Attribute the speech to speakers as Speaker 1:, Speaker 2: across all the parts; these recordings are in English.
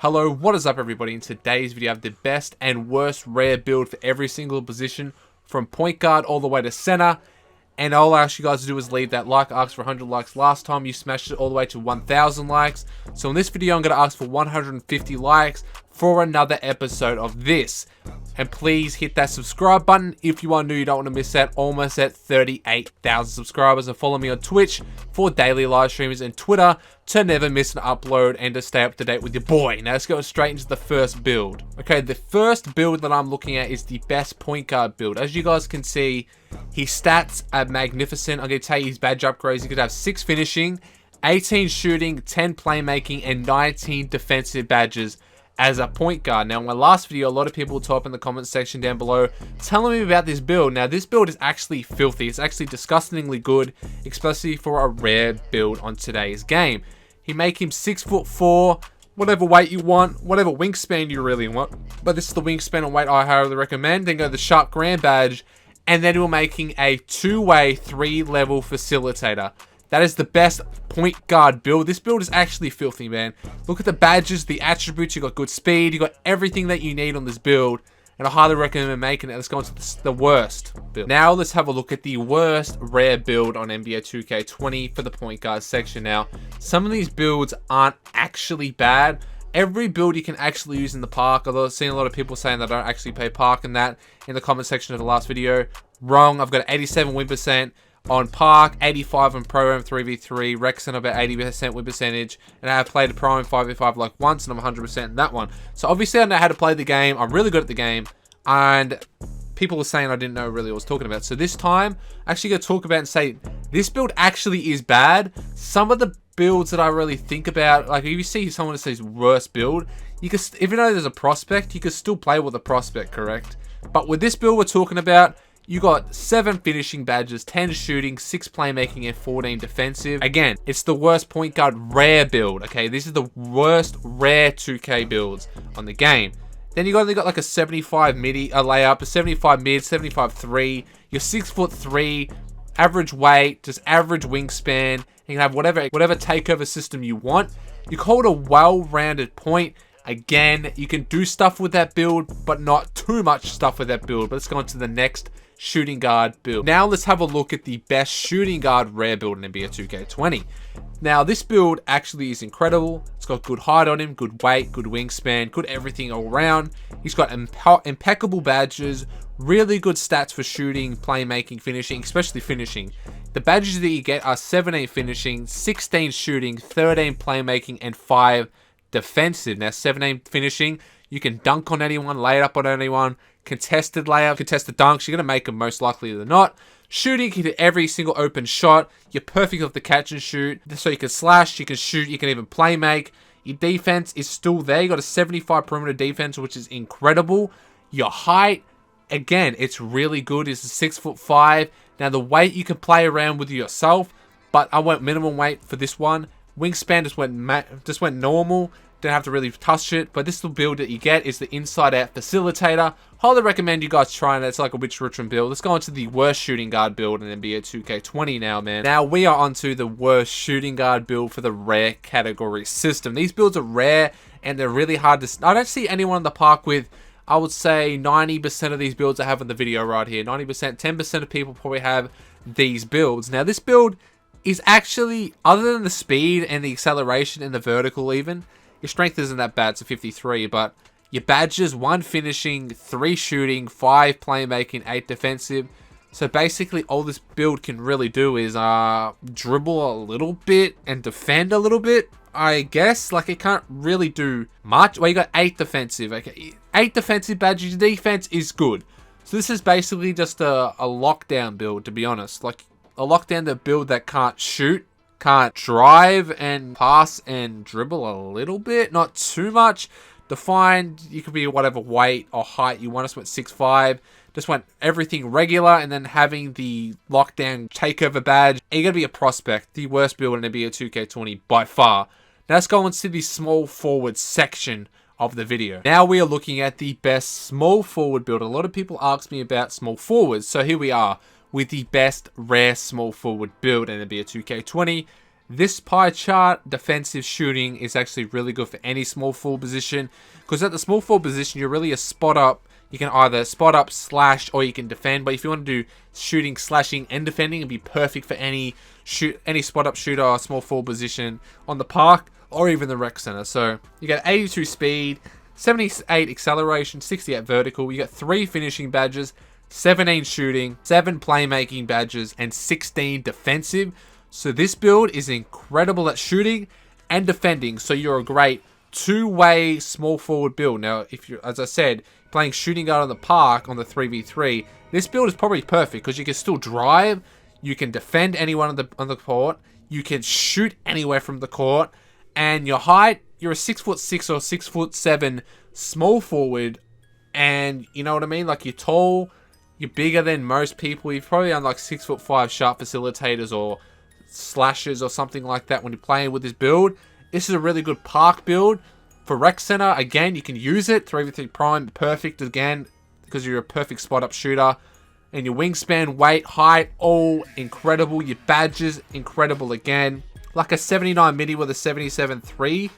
Speaker 1: Hello, what is up everybody? In today's video I have the best and worst rare build for every single position from point guard all the way to center. And all I ask you guys to do is leave that like. I asked for 100 likes last time, you smashed it all the way to 1,000 likes. So in this video I'm going to ask for 150 likes for another episode of this. And please hit that subscribe button if you are new, you don't want to miss out. Almost at 38,000 subscribers. And follow me on Twitch for daily live streams and Twitter to never miss an upload and to stay up to date with your boy. Now let's go straight into the first build. Okay, the first build that I'm looking at is the best point guard build. As you guys can see, his stats are magnificent. I'm going to tell you his badge upgrades. He could have 6 finishing, 18 shooting, 10 playmaking, and 19 defensive badges as a point guard. Now in my last video, a lot of people type in the comment section down below telling me about this build. Now this build is actually filthy. It's actually disgustingly good, especially for a rare build on today's game. He make him 6'4", whatever weight you want, whatever wingspan you really want. But this is the wingspan and weight I highly recommend. Then go to the sharp grand badge, and then we're making a 2-way 3-level facilitator. That is the best point guard build. This build is actually filthy, man. Look at the badges, the attributes. You got good speed. You got everything that you need on this build. And I highly recommend making it. Let's go into the worst build. Now let's have a look at the worst rare build on NBA 2K20 for the point guard section. Now, some of these builds aren't actually bad. Every build you can actually use in the park. Although I've seen a lot of people saying that I don't actually play park in that in the comment section of the last video. Wrong. I've got 87 win percent on park, 85 on pro-am 3v3, Rex and about 80% win percentage, and I have played a pro-am 5v5 like once, and I'm 100% in that one. So obviously I know how to play the game, I'm really good at the game, and people were saying I didn't know really what I was talking about. So this time, I'm actually going to talk about and say, this build actually is bad. Some of the builds that I really think about, like if you see someone that says worst build, you can, even though there's a prospect, you can still play with a prospect, correct? But with this build we're talking about, you got 7 finishing badges, 10 shooting, 6 playmaking, and 14 defensive. Again, it's the worst point guard rare build, okay? This is the worst rare 2K builds on the game. Then you got like a 75 midi, a layup, a 75 mid, 75 3. You're 6'3", average weight, just average wingspan. You can have whatever takeover system you want. You call it a well-rounded point. Again, you can do stuff with that build, but not too much stuff with that build. But let's go on to the next shooting guard build. Now let's have a look at the best shooting guard rare build in NBA 2K20. Now this build actually is incredible. It's got good height on him, good weight, good wingspan, good everything all around. He's got impeccable badges, really good stats for shooting, playmaking, finishing, especially finishing. The badges that you get are 17 finishing, 16 shooting, 13 playmaking, and 5 defensive. Now 17 finishing, you can dunk on anyone, lay it up on anyone, contested layup, contested dunks, you're going to make them most likely than not. Shooting, you can hit every single open shot, you're perfect off the catch and shoot, so you can slash, you can shoot, you can even play make. Your defense is still there, you got a 75 perimeter defense, which is incredible. Your height, again, it's really good, it's a 6'5". Now the weight you can play around with yourself, but I went minimum weight for this one. Wingspan just went normal. Don't have to really touch it, but this little build that you get is the inside out facilitator. Highly recommend you guys try it. It's like a witch Richmond build. Let's go on to the worst shooting guard build in NBA 2K20 now, man. Now we are onto the worst shooting guard build for the rare category system. These builds are rare and they're really hard to... I don't see anyone in the park with, I would say 90% of these builds I have in the video right here. 90%, 10% of people probably have these builds. Now this build is actually, other than the speed and the acceleration and the vertical even, your strength isn't that bad, it's a 53, but your badges, 1 finishing, 3 shooting, 5 playmaking, 8 defensive. So basically all this build can really do is dribble a little bit and defend a little bit, I guess. Like it can't really do much. Well, you got 8 defensive, okay. 8 defensive badges, your defense is good. So this is basically just a lockdown build, to be honest. Like a lockdown build that can't shoot, can't drive and pass and dribble a little bit, not too much. Defined, you could be whatever weight or height you want. Just went 6'5", just went everything regular, and then having the lockdown takeover badge. And you're gonna be a prospect, the worst build in NBA 2K20 by far. Now let's go into the small forward section of the video. Now we are looking at the best small forward build. A lot of people ask me about small forwards, so here we are with the best rare small forward build in NBA 2K20. This pie chart, defensive shooting, is actually really good for any small forward position. Because at the small forward position, you're really a spot up. You can either spot up, slash, or you can defend. But if you want to do shooting, slashing, and defending, it'd be perfect for any spot up shooter or small forward position on the park or even the rec center. So you get 82 speed, 78 acceleration, 68 vertical. You got 3 finishing badges, 17 shooting, 7 playmaking badges, and 16 defensive. So this build is incredible at shooting and defending. So you're a great two-way small forward build. Now, if you're, as I said, playing shooting guard on the park on the 3v3, this build is probably perfect because you can still drive, you can defend anyone on the court, you can shoot anywhere from the court, and your height, you're a 6'6" or 6'7" small forward, and you know what I mean? Like, you're tall, you're bigger than most people. You're probably on like 6'5" sharp facilitators or slashers or something like that when you're playing with this build. This is a really good park build. For rec center, again, you can use it. 3v3 prime, perfect again, because you're a perfect spot up shooter. And your wingspan, weight, height, all incredible. Your badges, incredible again. Like a 79 midi with a 77-3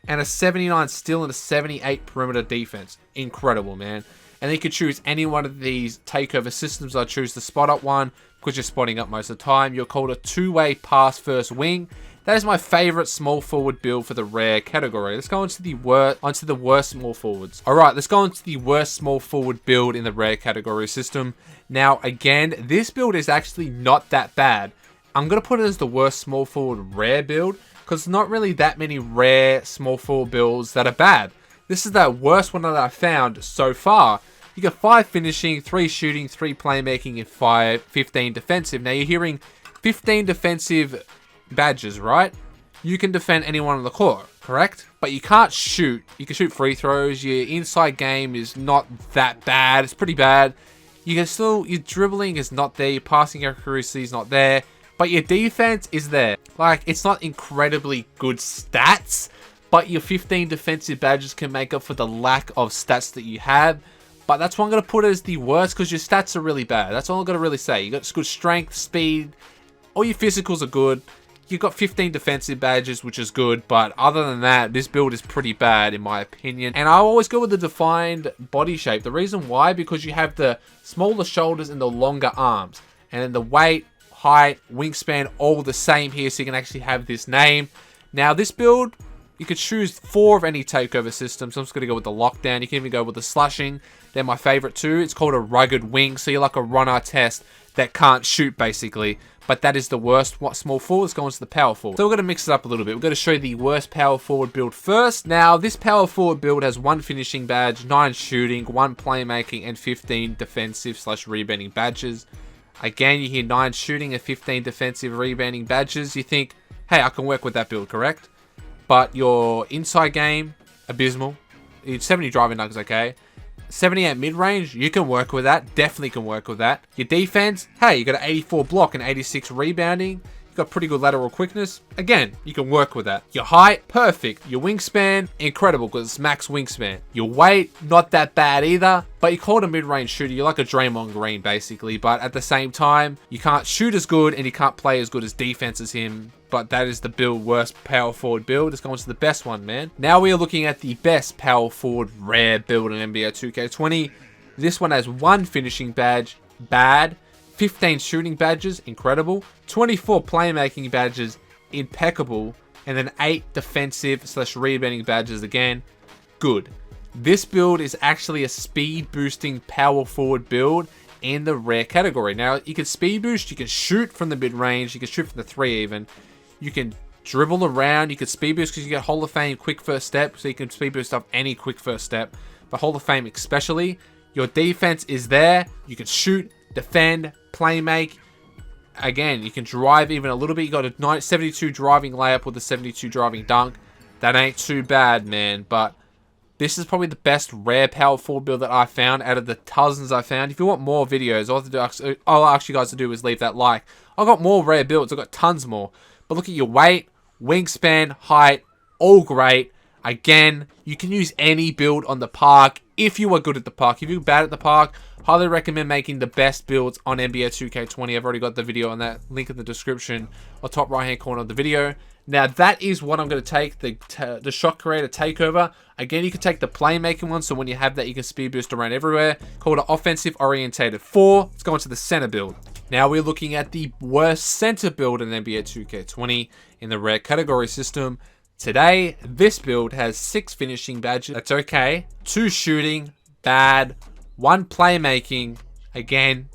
Speaker 1: and a 79 still and a 78 perimeter defense. Incredible, man. And you could choose any one of these takeover systems. I choose the spot up one because you're spotting up most of the time. You're called a two-way pass first wing. That is my favorite small forward build for the rare category. Let's go into the worst small forwards. All right, let's go into the worst small forward build in the rare category system. Now, again, this build is actually not that bad. I'm going to put it as the worst small forward rare build because there's not really that many rare small forward builds that are bad. This is the worst one that I've found so far. You got 5 finishing, 3 shooting, 3 playmaking, and 15 defensive. Now, you're hearing 15 defensive badges, right? You can defend anyone on the court, correct? But you can't shoot. You can shoot free throws. Your inside game is not that bad. It's pretty bad. You can still, your dribbling is not there. Your passing accuracy is not there. But your defense is there. Like, it's not incredibly good stats, but your 15 defensive badges can make up for the lack of stats that you have. But that's why I'm going to put it as the worst, because your stats are really bad. That's all I'm going to really say. You got good strength, speed. All your physicals are good. You've got 15 defensive badges, which is good, but other than that, this build is pretty bad in my opinion. And I always go with the defined body shape. The reason why, because you have the smaller shoulders and the longer arms. And then the weight, height, wingspan, all the same here, so you can actually have this name. Now, this build, you could choose 4 of any takeover system, so I'm just going to go with the lockdown. You can even go with the slashing. They're my favorite too. It's called a rugged wing, so you're like a runner test that can't shoot, basically. But that is the worst. What small forwards go into the power forward. So we're going to mix it up a little bit. We're going to show you the worst power forward build first. Now, this power forward build has 1 finishing badge, 9 shooting, 1 playmaking, and 15 defensive/rebounding badges. Again, you hear 9 shooting and 15 defensive rebounding badges. You think, hey, I can work with that build, correct? But your inside game, abysmal. 70 driving nuggets, okay? 78 mid-range, you can work with that. Definitely can work with that. Your defense, hey, you got an 84 block and 86 rebounding. You got pretty good lateral quickness. Again, you can work with that. Your height, perfect. Your wingspan, incredible because it's max wingspan. Your weight, not that bad either. But you call it a mid-range shooter. You're like a Draymond Green, basically. But at the same time, you can't shoot as good and you can't play as good as defense as him. But that is the build, worst power forward build. Let's go on to the best one, man. Now we are looking at the best power forward rare build in NBA 2K20. This one has 1 finishing badge, bad. 15 shooting badges, incredible. 24 playmaking badges, impeccable. And then 8 defensive/rebounding badges, again, good. This build is actually a speed boosting power forward build in the rare category. Now, you can speed boost, you can shoot from the mid-range, you can shoot from the 3 even. You can dribble around, you can speed boost because you get Hall of Fame quick first step, so you can speed boost up any quick first step. But Hall of Fame especially, your defense is there, you can shoot, defend, play make. Again, you can drive even a little bit. You got a 72 driving layup with a 72 driving dunk. That ain't too bad, man. But this is probably the best rare power forward build that I found out of the dozens I found. If you want more videos, all I ask you guys to do is leave that like. I've got more rare builds. I've got tons more. But look at your weight, wingspan, height, all great. Again, you can use any build on the park if you are good at the park. If you're bad at the park, Highly recommend making the best builds on NBA 2K20. I've already got the video on that, link in the description or top right hand corner of the video. Now that is what I'm going to take, the shot creator takeover. Again, you can take the playmaking one, so when you have that, you can speed boost around everywhere. Called an offensive orientated 4. Let's go into the center build. Now we're looking at the worst center build in NBA 2K20 in the rare category system. Today, this build has 6 finishing badges. That's okay. 2 shooting, bad. 1 playmaking, again,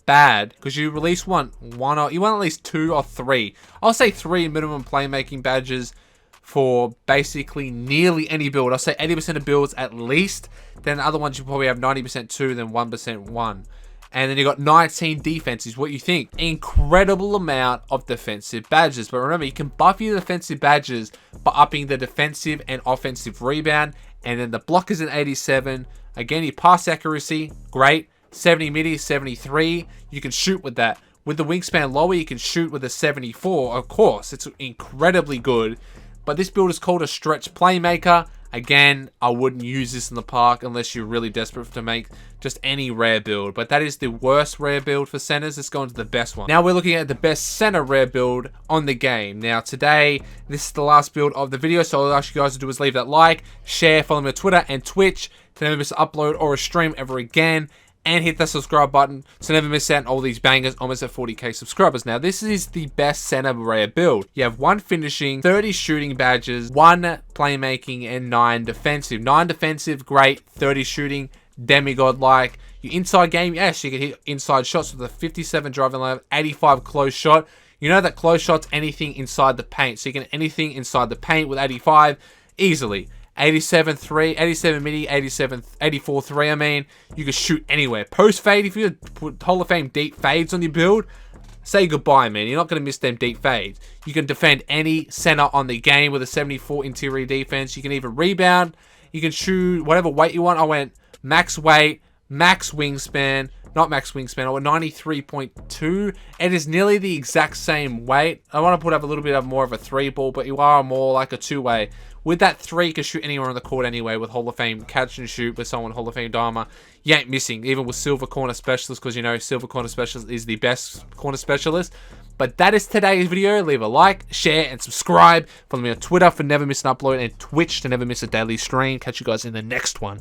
Speaker 1: bad, because you release one or you want at least 2 or 3. I'll say 3 minimum playmaking badges for basically nearly any build. I'll say 80% of builds at least. Then other ones you probably have 90% 2, then 1% 1. And then you got 19 defenses. What you think? Incredible amount of defensive badges. But remember, you can buff your defensive badges by upping the defensive and offensive rebound. And then the block is an 87. Again, your pass accuracy, great. 70 midi, 73. You can shoot with that. With the wingspan lower, you can shoot with a 74. Of course, it's incredibly good. But this build is called a stretch playmaker. Again, I wouldn't use this in the park unless you're really desperate to make just any rare build. But that is the worst rare build for centers. Let's go into the best one. Now we're looking at the best center rare build on the game. Now today, this is the last build of the video. So all I ask you guys to do is leave that like, share, follow me on Twitter and Twitch to never miss an upload or a stream ever again. And hit that subscribe button to never miss out on all these bangers, almost at 40k subscribers. Now, this is the best center rare build. You have 1 finishing, 30 shooting badges, 1 playmaking, and 9 defensive. 9 defensive, great. 30 shooting, demigod-like. Your inside game, yes, you can hit inside shots with a 57 driving level, 85 close shot. You know that close shot's anything inside the paint. So you can anything inside the paint with 85 easily. 87 3, 87 midi, 84 3. I mean, you can shoot anywhere. Post fade, if you put Hall of Fame deep fades on your build, say goodbye, man. You're not going to miss them deep fades. You can defend any center on the game with a 74 interior defense. You can even rebound. You can shoot whatever weight you want. I went max weight, max wingspan. Not max wingspan, I went 93.2. It is nearly the exact same weight. I want to put up a little bit of more of a 3 ball, but you are more like a 2-way. With that 3, you can shoot anywhere on the court anyway with Hall of Fame catch and shoot with someone Hall of Fame dimer. You ain't missing, even with Silver Corner Specialist, because you know Silver Corner Specialist is the best corner specialist. But that is today's video. Leave a like, share, and subscribe. Follow me on Twitter for never miss an upload and Twitch to never miss a daily stream. Catch you guys in the next one.